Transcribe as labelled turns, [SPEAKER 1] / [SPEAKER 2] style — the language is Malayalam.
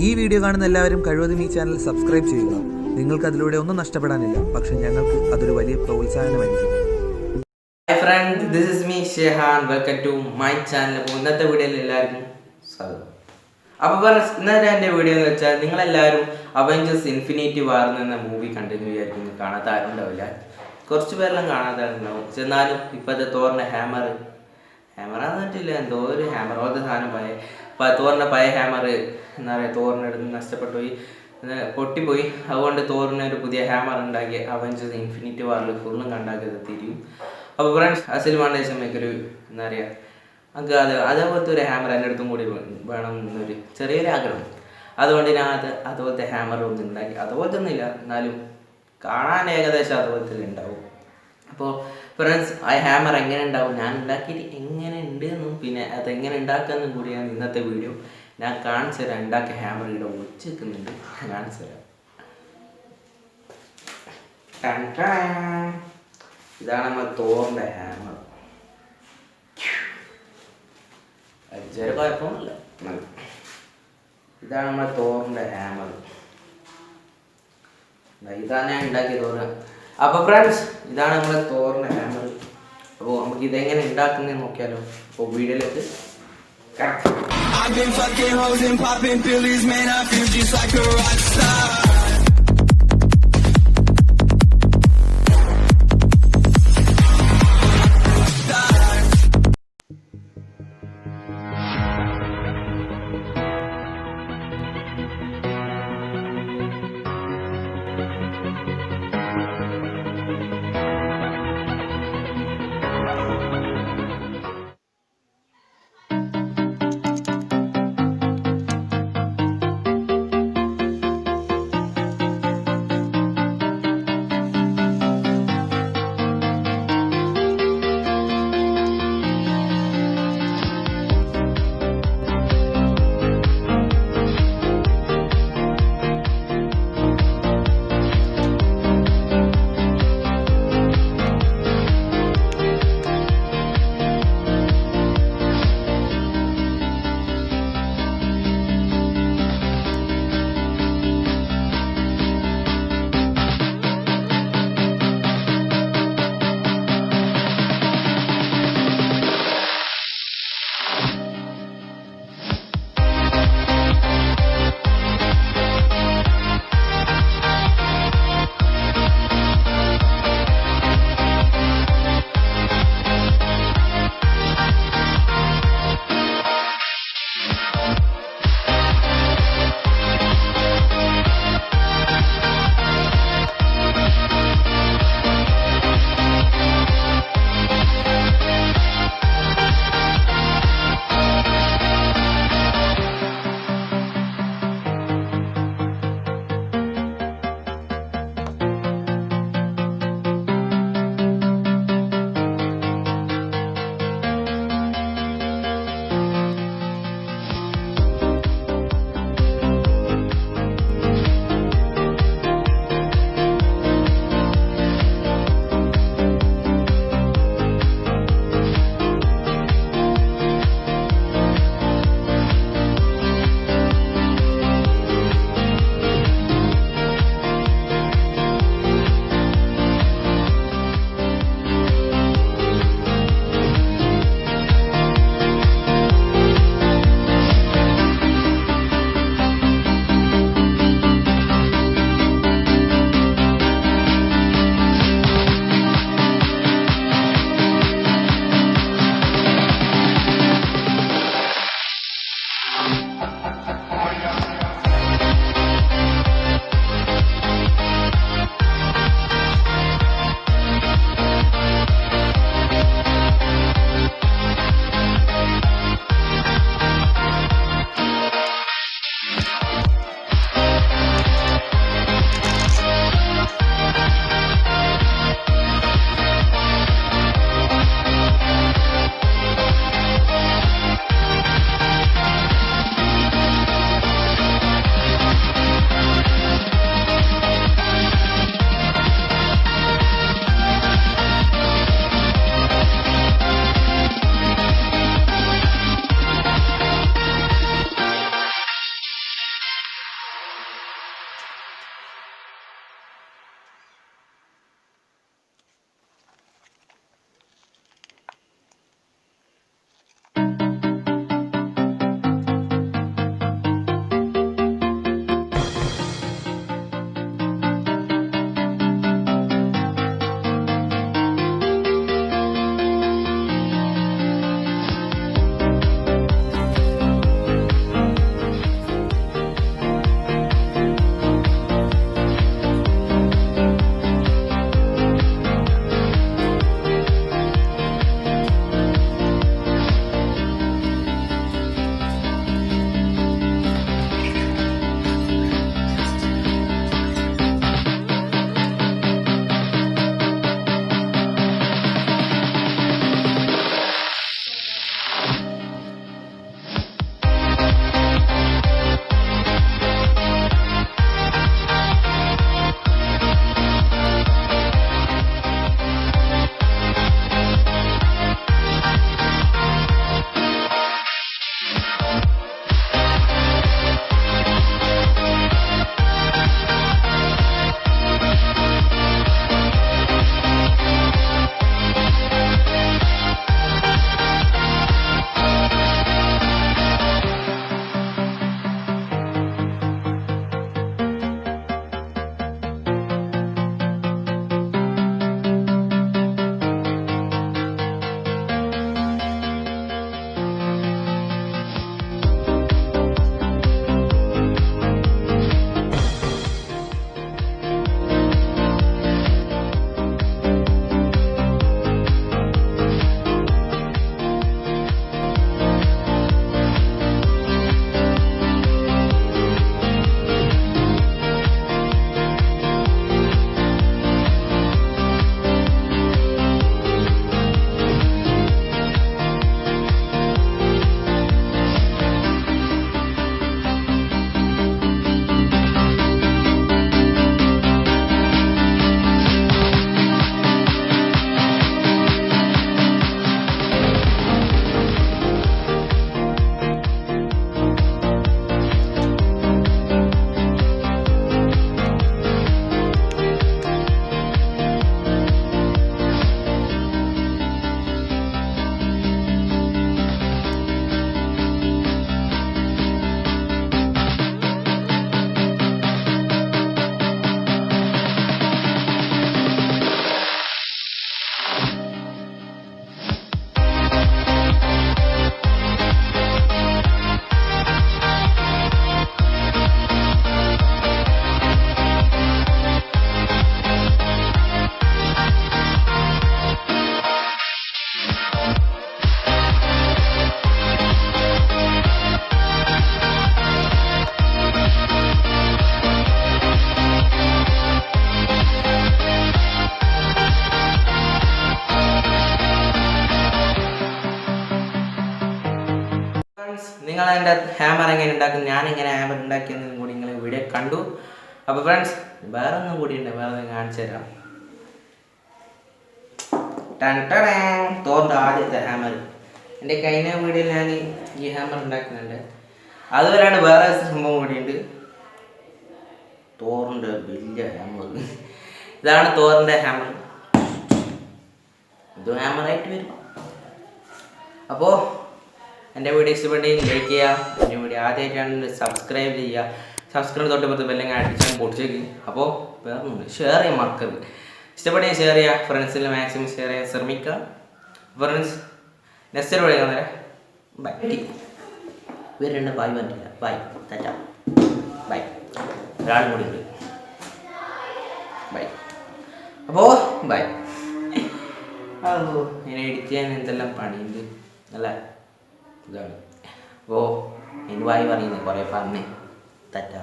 [SPEAKER 1] ഈ വീഡിയോ കാണുന്ന എല്ലാവരും കഴിവതും ഈ ചാനൽ സബ്സ്ക്രൈബ് ചെയ്യുക. നിങ്ങൾക്ക് അതിലൂടെ ഒന്നും നഷ്ടപ്പെടാനില്ല, പക്ഷെ ഞങ്ങൾക്ക് അതൊരു വലിയ പ്രോത്സാഹനമായിരിക്കും.
[SPEAKER 2] Hi friend, this is me Shehan. Welcome to my channel. അപ്പോൾ ഇന്നത്തെ വീഡിയോയിൽ എല്ലാവർക്കും സ്വാഗതം. അപ്പോൾ ഇന്നത്തെ എൻ്റെ വീഡിയോ എന്ന് വെച്ചാൽ നിങ്ങളെല്ലാവരും അവഞ്ചേഴ്സ് ഇൻഫിനിറ്റി വാർ എന്ന മൂവി കണ്ടിന്യൂ ആയിരിക്കും. കാണാത്ത ആരും ഉണ്ടാവില്ല, കുറച്ച് പേരെല്ലാം കാണാതെ ഉണ്ടാവും. എന്നാലും ഇപ്പോഴത്തെ തോറിൻ്റെ ഹാമറാന്ന് പറ്റില്ല, എന്തോ ഒരു ഹാമർ പോലത്തെ സാധനം തോറിൻ്റെ പഴയ ഹാമർ എന്താ പറയുക, തോറിൻ്റെ അടുത്ത് നഷ്ടപ്പെട്ടു പോയി, പൊട്ടിപ്പോയി. അതുകൊണ്ട് തോറിന് ഒരു പുതിയ ഹാമർ ഉണ്ടാക്കി അവഞ്ചേഴ്സ് ഇൻഫിനിറ്റി വാറിൽ ഫുള്ളും കണ്ടാക്കിയത് തിരിയും. അപ്പോൾ ഫ്രണ്ട്സ്, അസിൽ മാണ്ടേശമ്മയ്ക്കൊരു എന്താ പറയുക, നമുക്ക് അതേപോലത്തെ ഒരു ഹാമർ എൻ്റെ അടുത്തും കൂടി വേണം എന്നൊരു ചെറിയൊരു ആഗ്രഹം. അതുകൊണ്ട് ഞാൻ അതുപോലത്തെ ഹാമർ ഒന്നും ഉണ്ടാക്കി. അതുപോലത്തെ ഒന്നുമില്ല, എന്നാലും കാണാൻ ഏകദേശം അതുപോലത്തെ ഉണ്ടാവും. അപ്പോൾ ഫ്രണ്ട്സ്, ആ ഹാമർ എങ്ങനെ ഉണ്ടാവും, ഞാൻ ഉണ്ടാക്കിയിട്ട് എങ്ങനെ ഉണ്ട് എന്നും പിന്നെ അതെങ്ങനെ ഉണ്ടാക്കാമെന്നും കൂടിയാണ് ഇന്നത്തെ വീഡിയോ. ഞാൻ കാണിച്ചു തരാം. ഉണ്ടാക്കിയ ഹാമർ ഇവിടെ ഒളിച്ച് വെക്കുന്നുണ്ട്, കാണിച്ചു തരാം. ഇതാണ് നമ്മൾ തോറിൻ്റെ ഹാമർ. ചെറിയ കുഴപ്പമൊന്നുമില്ല. ഇതാണ് നമ്മളെ തോറിൻ്റെ ഹാമർ. ഇതാണ് ഞാൻ ഉണ്ടാക്കിയ തോറ്. അപ്പോൾ ഫ്രണ്ട്സ്, ഇതാണ് നമ്മളെ തോറിൻ്റെ ഹാമർ. അപ്പോൾ നമുക്ക് ഇതെങ്ങനെ ഉണ്ടാക്കുന്നത് നോക്കിയാലോ. അപ്പോൾ വീഡിയോയിലേക്ക് I've been fucking hoes and popping pillies, man, I feel just like a rock star. എൻ്റെ ഹാമർ എങ്ങനെ ഉണ്ടാക്കും, ഞാൻ എങ്ങനെ ഹാമർ ഉണ്ടാക്കിയെന്നും കൂടി നിങ്ങൾ വീഡിയോ കണ്ടു. അപ്പോൾ ഫ്രണ്ട്സ്, വേറെ ഒന്നും കൂടി ഉണ്ട്, വേറെ ഒന്നും കാണിച്ചു തരാം. തോറിൻ്റെ ആദ്യത്തെ ഹാമർ. എൻ്റെ കഴിഞ്ഞ വീഡിയോയിൽ ഞാൻ ഈ ഹാമർ ഉണ്ടാക്കുന്നുണ്ട്. അതുപോലെയാണ് വേറെ സംഭവം കൂടിയുണ്ട്, തോറിൻ്റെ വലിയ ഹാമർ. ഇതാണ് തോറിൻ്റെ ഹാമർ. ഇത് ഹാമറായിട്ട് വരും. അപ്പോൾ എൻ്റെ വീഡിയോ ഇഷ്ടപ്പെട്ടെങ്കിൽ ലൈക്ക് ചെയ്യുക, എൻ്റെ വീഡിയോ ആദ്യമായിട്ടാണെങ്കിൽ സബ്സ്ക്രൈബ് ചെയ്യുക, സബ്സ്ക്രൈബ് തൊട്ട് ബെല്ലങ്ങ് അടിച്ചാൽ പൊടിച്ചേക്ക്. അപ്പോൾ വേറെ ഒന്നുമില്ല, ഷെയർ ചെയ്യാൻ മറക്കരുത്. ഇഷ്ടപ്പെട്ടെങ്കിൽ ഷെയർ ചെയ്യുക, ഫ്രണ്ട്സിൽ മാക്സിമം ഷെയർ ചെയ്യാൻ ശ്രമിക്കുക. ഫ്രണ്ട്സ്, നെക്സ്റ്റ് വീഡിയോ കാണാം. ബൈ. ഇവരുണ്ട് ബൈ പറഞ്ഞില്ല, ബൈ തറ്റ ബൈ. ഒരാളും കൂടി ഉണ്ട്, ബൈ. അപ്പോൾ ബൈ. ഇങ്ങനെ എഡിറ്റ് ചെയ്യാൻ എന്തെല്ലാം പണിയുണ്ട്, നല്ല ഇതാണ്. അപ്പോൾ ഇനി ബായ് പറയുന്നത് കുറേ പറഞ്ഞേ തറ്റ.